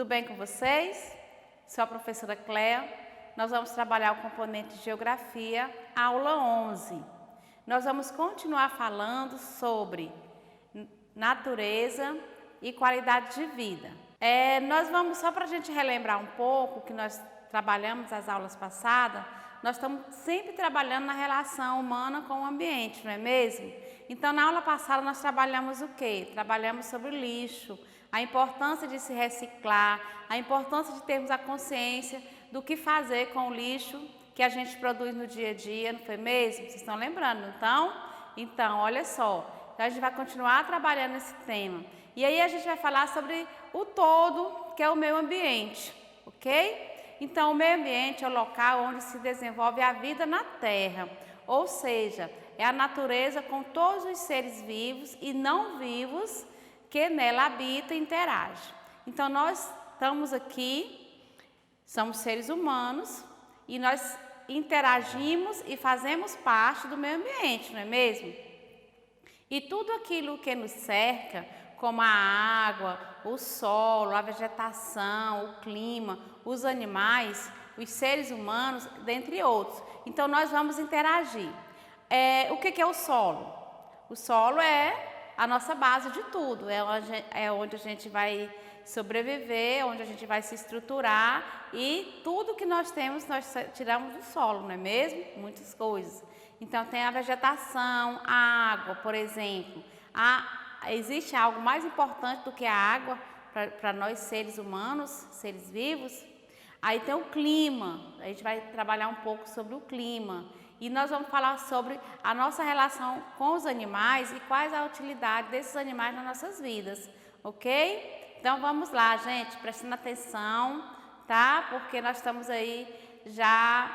Tudo bem com vocês? Sou a professora Cléa. Nós vamos trabalhar o componente de Geografia, aula 11. Nós vamos continuar falando sobre natureza e qualidade de vida. Nós vamos, só para a gente relembrar um pouco que nós trabalhamos as aulas passadas, nós estamos sempre trabalhando na relação humana com o ambiente, não é mesmo? Então, na aula passada nós trabalhamos o quê? Trabalhamos sobre o lixo, a importância de se reciclar, a importância de termos a consciência do que fazer com o lixo que a gente produz no dia a dia, não foi mesmo? Vocês estão lembrando, então? Então, olha só, a gente vai continuar trabalhando esse tema. E aí a gente vai falar sobre o todo, que é o meio ambiente, ok? Então, o meio ambiente é o local onde se desenvolve a vida na Terra, ou seja, é a natureza com todos os seres vivos e não vivos que nela habitam e interagem. Então, nós estamos aqui, somos seres humanos e nós interagimos e fazemos parte do meio ambiente, não é mesmo? E tudo aquilo que nos cerca, como a água, o solo, a vegetação, o clima, os animais, os seres humanos, dentre outros. Então, nós vamos interagir. O que é o solo? O solo é a nossa base de tudo, é onde a gente vai sobreviver, onde a gente vai se estruturar e tudo que nós temos nós tiramos do solo, não é mesmo? Muitas coisas. Então, tem a vegetação, a água, por exemplo. Existe algo mais importante do que a água para nós seres humanos, seres vivos? Aí tem o clima, a gente vai trabalhar um pouco sobre o clima. E nós vamos falar sobre a nossa relação com os animais e quais a utilidade desses animais nas nossas vidas, ok? Então vamos lá, gente, prestando atenção, tá? Porque nós estamos aí já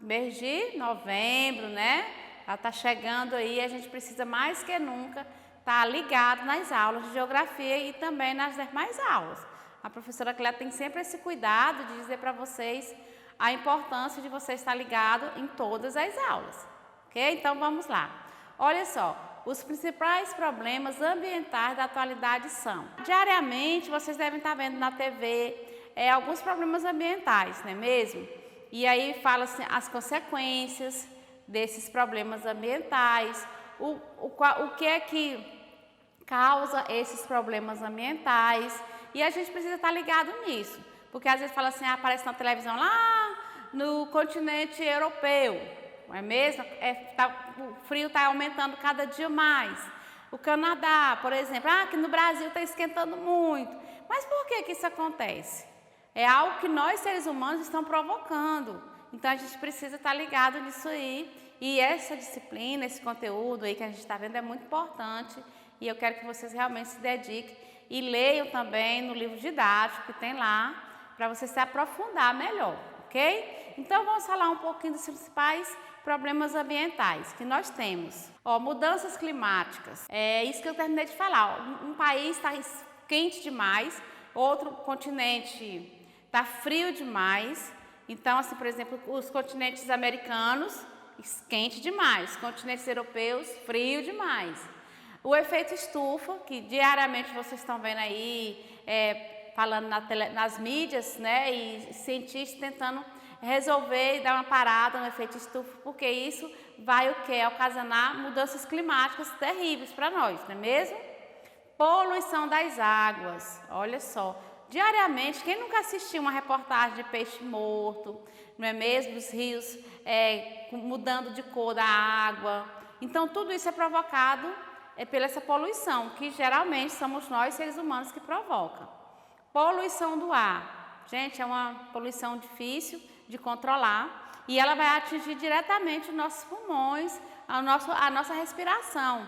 mês de novembro, né? Ela está chegando aí, a gente precisa mais que nunca estar ligado nas aulas de geografia e também nas demais aulas. A professora Cléa tem sempre esse cuidado de dizer para vocês a importância de você estar ligado em todas as aulas, ok? Então vamos lá. Olha só, os principais problemas ambientais da atualidade são: diariamente vocês devem estar vendo na TV alguns problemas ambientais, não é mesmo? E aí fala-se as consequências desses problemas ambientais, o que é que causa esses problemas ambientais, e a gente precisa estar ligado nisso, porque às vezes fala assim, aparece na televisão lá no continente europeu, não é mesmo? O frio está aumentando cada dia mais. O Canadá, por exemplo, que no Brasil está esquentando muito. Mas por que isso acontece? É algo que nós, seres humanos, estamos provocando. Então, a gente precisa estar ligado nisso aí. E essa disciplina, esse conteúdo aí que a gente está vendo é muito importante. E eu quero que vocês realmente se dediquem e leiam também no livro didático que tem lá, para você se aprofundar melhor, ok? Então, vamos falar um pouquinho dos principais problemas ambientais que nós temos. Mudanças climáticas. É isso que eu terminei de falar. Um país está quente demais, outro continente está frio demais. Então, assim, por exemplo, os continentes americanos, quente demais. Os continentes europeus, frio demais. O efeito estufa, que diariamente vocês estão vendo aí, falando nas mídias, né? E cientistas tentando resolver e dar uma parada no efeito estufa, porque isso vai o quê? Ocasionar mudanças climáticas terríveis para nós, não é mesmo? Poluição das águas, olha só. Diariamente, quem nunca assistiu uma reportagem de peixe morto, não é mesmo? Os rios mudando de cor da água. Então, tudo isso é provocado pela essa poluição, que geralmente somos nós, seres humanos, que provoca. Poluição do ar. Gente, é uma poluição difícil de controlar e ela vai atingir diretamente os nossos pulmões, a nossa respiração.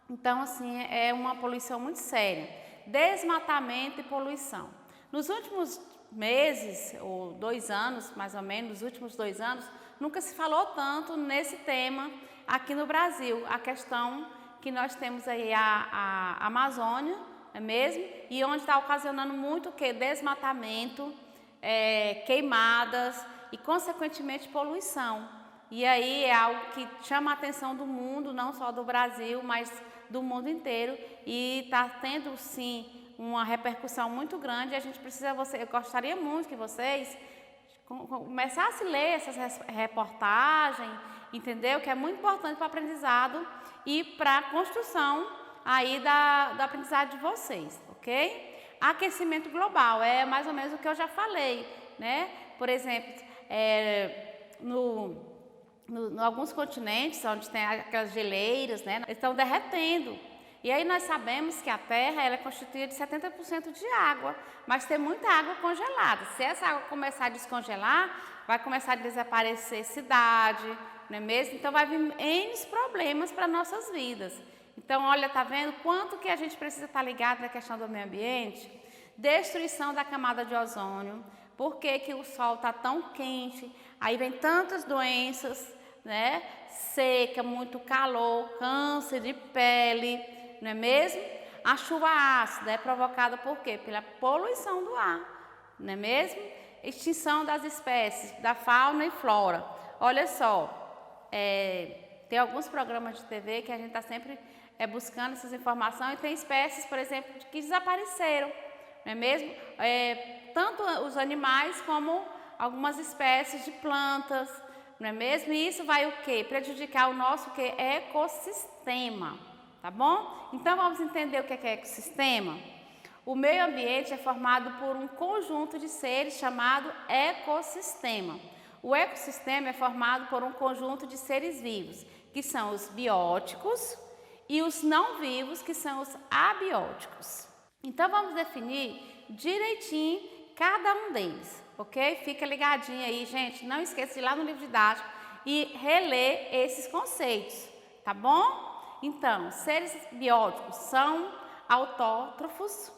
Então, assim, é uma poluição muito séria. Desmatamento e poluição. Nos últimos meses, ou 2 anos, mais ou menos, nos últimos 2 anos, nunca se falou tanto nesse tema aqui no Brasil, a questão que nós temos aí a Amazônia, não é mesmo? E onde está ocasionando muito o quê? Desmatamento, queimadas e, consequentemente, poluição. E aí é algo que chama a atenção do mundo, não só do Brasil, mas do mundo inteiro. E está tendo, sim, uma repercussão muito grande. A gente precisa, eu gostaria muito que vocês começassem a ler essas reportagens, entendeu? Que é muito importante para o aprendizado e para a construção aí da aprendizagem de vocês, ok? Aquecimento global é mais ou menos o que eu já falei, né? Por exemplo, alguns continentes onde tem aquelas geleiras, né, estão derretendo. E aí nós sabemos que a Terra ela é constituída de 70% de água, mas tem muita água congelada. Se essa água começar a descongelar, vai começar a desaparecer cidade, não é mesmo? Então vai vir N problemas para nossas vidas. Então, olha, tá vendo quanto que a gente precisa estar ligado na questão do meio ambiente? Destruição da camada de ozônio. Por que que o sol está tão quente? Aí vem tantas doenças, né? Seca, muito calor, câncer de pele, não é mesmo? A chuva ácida é provocada por quê? Pela poluição do ar, não é mesmo? Extinção das espécies, da fauna e flora. Olha só, tem alguns programas de TV que a gente está sempre buscando essas informações e tem espécies, por exemplo, que desapareceram, não é mesmo? Tanto os animais como algumas espécies de plantas, não é mesmo? E isso vai o quê? Prejudicar o nosso quê? Ecossistema, tá bom? Então vamos entender o que é ecossistema? O meio ambiente é formado por um conjunto de seres chamado ecossistema. O ecossistema é formado por um conjunto de seres vivos, que são os bióticos, e os não vivos, que são os abióticos. Então vamos definir direitinho cada um deles, ok? Fica ligadinho aí, gente. Não esqueça de ir lá no livro didático e reler esses conceitos, tá bom? Então, seres bióticos são autótrofos,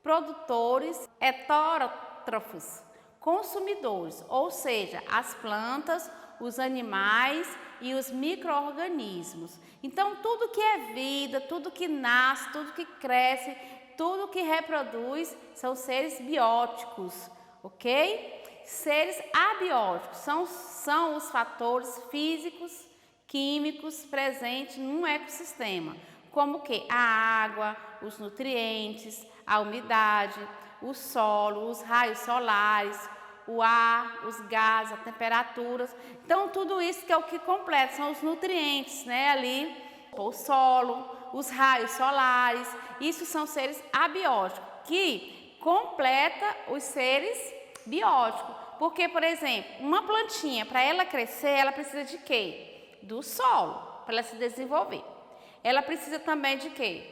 produtores, heterótrofos, consumidores, ou seja, as plantas, os animais e os micro-organismos. Então, tudo que é vida, tudo que nasce, tudo que cresce, tudo que reproduz são seres bióticos, ok? Seres abióticos são os fatores físicos, químicos presentes num ecossistema, como o quê? A água, os nutrientes, a umidade, o solo, os raios solares, o ar, os gases, as temperaturas. Então, tudo isso que é o que completa, são os nutrientes, né? Ali, o solo, os raios solares, isso são seres abióticos, que completa os seres bióticos. Porque, por exemplo, uma plantinha, para ela crescer, ela precisa de quê? Do solo, para ela se desenvolver. Ela precisa também de quê?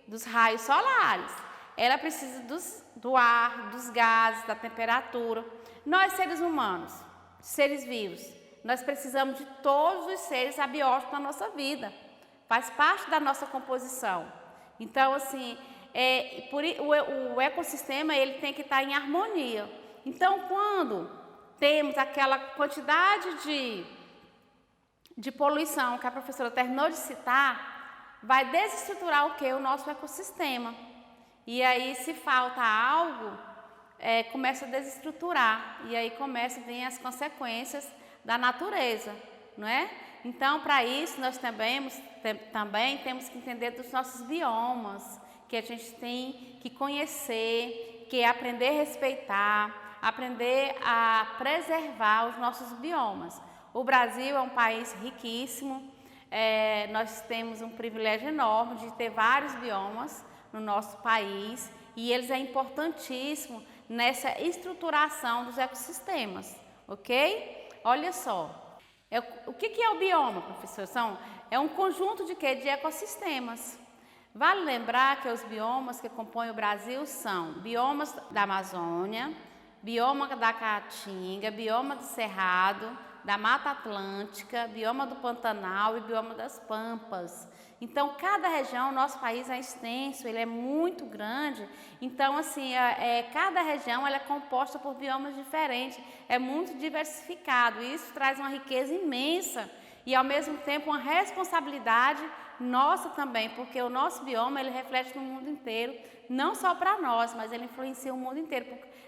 Dos raios solares. Ela precisa do ar, dos gases, da temperatura. Nós, seres humanos, seres vivos, nós precisamos de todos os seres abióticos na nossa vida. Faz parte da nossa composição. Então, assim, o ecossistema ele tem que estar em harmonia. Então, quando temos aquela quantidade de poluição que a professora terminou de citar, vai desestruturar o quê? O nosso ecossistema. E aí, se falta algo, começa a desestruturar. E aí começam a vir as consequências da natureza, não é? Então, para isso, nós também temos que entender dos nossos biomas, que a gente tem que conhecer, que é aprender a respeitar, aprender a preservar os nossos biomas. O Brasil é um país riquíssimo, nós temos um privilégio enorme de ter vários biomas no nosso país e eles é importantíssimo nessa estruturação dos ecossistemas, ok? Olha só. O que é o bioma, professor? É um conjunto de quê? De ecossistemas. Vale lembrar que os biomas que compõem o Brasil são biomas da Amazônia, bioma da Caatinga, bioma do Cerrado, da Mata Atlântica, bioma do Pantanal e bioma das Pampas. Então, cada região, nosso país é extenso, ele é muito grande. Então, assim, cada região ela é composta por biomas diferentes, é muito diversificado. E isso traz uma riqueza imensa e, ao mesmo tempo, uma responsabilidade nossa também, porque o nosso bioma ele reflete no mundo inteiro, não só para nós, mas ele influencia o mundo inteiro,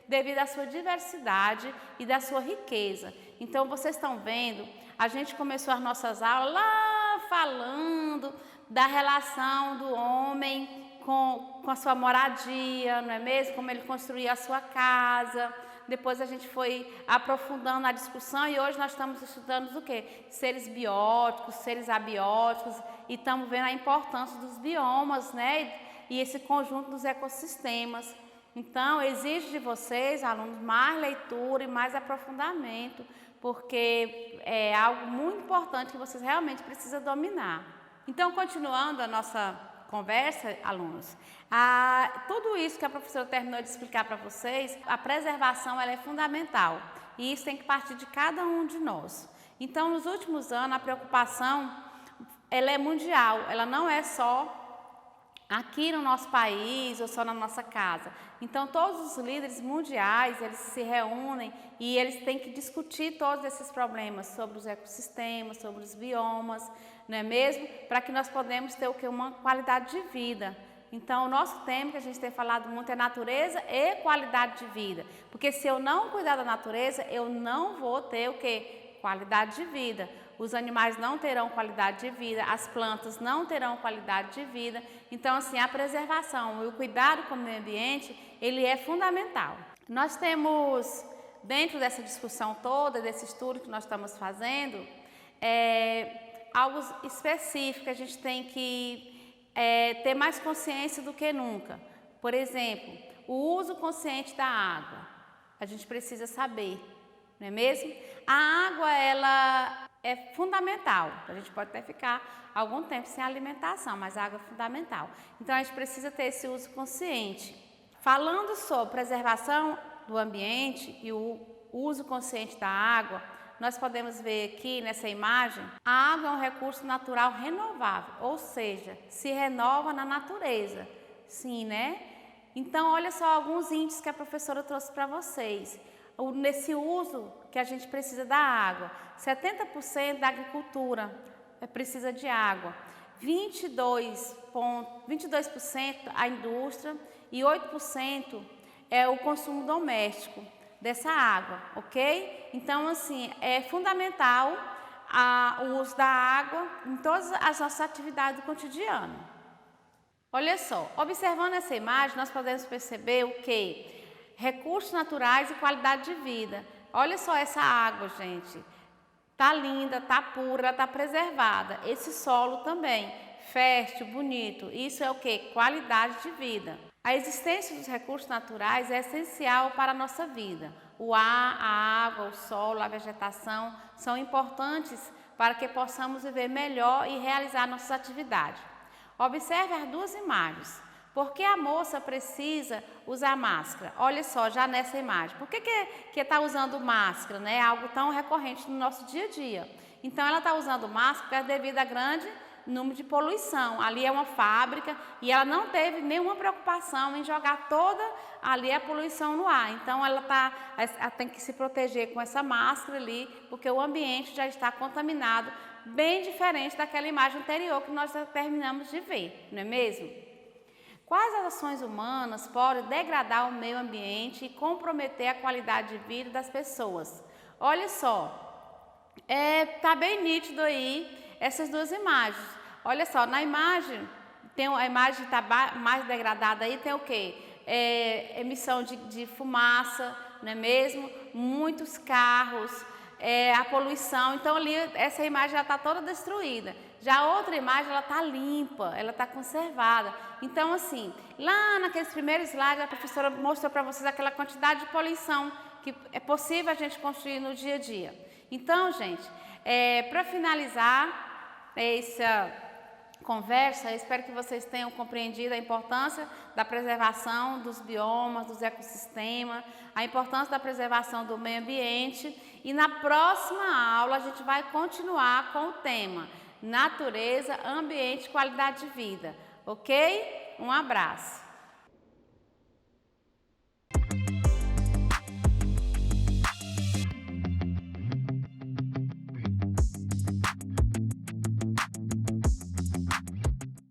devido à sua diversidade e da sua riqueza. Então, vocês estão vendo, a gente começou as nossas aulas lá falando da relação do homem com a sua moradia, não é mesmo? Como ele construía a sua casa. Depois a gente foi aprofundando a discussão e hoje nós estamos estudando o quê? Seres bióticos, seres abióticos e estamos vendo a importância dos biomas, né? E esse conjunto dos ecossistemas. Então, exige de vocês, alunos, mais leitura e mais aprofundamento, porque é algo muito importante que vocês realmente precisam dominar. Então, continuando a nossa conversa, alunos, tudo isso que a professora terminou de explicar para vocês, a preservação ela é fundamental e isso tem que partir de cada um de nós. Então, nos últimos anos, a preocupação ela é mundial, ela não é só aqui no nosso país ou só na nossa casa. Então, todos os líderes mundiais, eles se reúnem e eles têm que discutir todos esses problemas sobre os ecossistemas, sobre os biomas, não é mesmo? Para que nós podemos ter o quê? Uma qualidade de vida. Então, o nosso tema que a gente tem falado muito é natureza e qualidade de vida. Porque se eu não cuidar da natureza, eu não vou ter o quê? Qualidade de vida. Os animais não terão qualidade de vida, as plantas não terão qualidade de vida. Então, assim, a preservação e o cuidado com o meio ambiente, ele é fundamental. Nós temos, dentro dessa discussão toda, desse estudo que nós estamos fazendo, algo específico que a gente tem que ter mais consciência do que nunca. Por exemplo, o uso consciente da água. A gente precisa saber, não é mesmo? A água, ela é fundamental. A gente pode até ficar algum tempo sem alimentação, mas a água é fundamental. Então, a gente precisa ter esse uso consciente. Falando sobre preservação do ambiente e o uso consciente da água, nós podemos ver aqui nessa imagem, a água é um recurso natural renovável, ou seja, se renova na natureza. Sim, né? Então, olha só alguns índices que a professora trouxe para vocês. Nesse uso que a gente precisa da água, 70% da agricultura precisa de água, 22% a indústria e 8% é o consumo doméstico dessa água, ok? Então, assim, é fundamental o uso da água em todas as nossas atividades do cotidiano. Olha só, observando essa imagem, nós podemos perceber o quê? Recursos naturais e qualidade de vida. Olha só essa água, gente. Tá linda, tá pura, tá preservada. Esse solo também, fértil, bonito. Isso é o quê? Qualidade de vida. A existência dos recursos naturais é essencial para a nossa vida. O ar, a água, o solo, a vegetação são importantes para que possamos viver melhor e realizar nossas atividades. Observe as duas imagens. Por que a moça precisa usar máscara? Olha só, já nessa imagem. Por que está usando máscara, né? Algo tão recorrente no nosso dia a dia. Então, ela está usando máscara devido a grande número de poluição. Ali é uma fábrica e ela não teve nenhuma preocupação em jogar toda ali a poluição no ar. Então, ela tem que se proteger com essa máscara ali, porque o ambiente já está contaminado, bem diferente daquela imagem anterior que nós já terminamos de ver, não é mesmo? Quais as ações humanas podem degradar o meio ambiente e comprometer a qualidade de vida das pessoas? Olha só, tá bem nítido aí essas duas imagens. Olha só, na imagem, a imagem está mais degradada aí, tem o quê? Emissão de fumaça, não é mesmo? Muitos carros, a poluição. Então, ali, essa imagem já está toda destruída. Já a outra imagem, ela está limpa, ela está conservada. Então, assim, lá naqueles primeiros slides, a professora mostrou para vocês aquela quantidade de poluição que é possível a gente construir no dia a dia. Então, gente, para finalizar essa conversa, eu espero que vocês tenham compreendido a importância da preservação dos biomas, dos ecossistemas, a importância da preservação do meio ambiente. E na próxima aula, a gente vai continuar com o tema natureza, ambiente e qualidade de vida. Ok? Um abraço.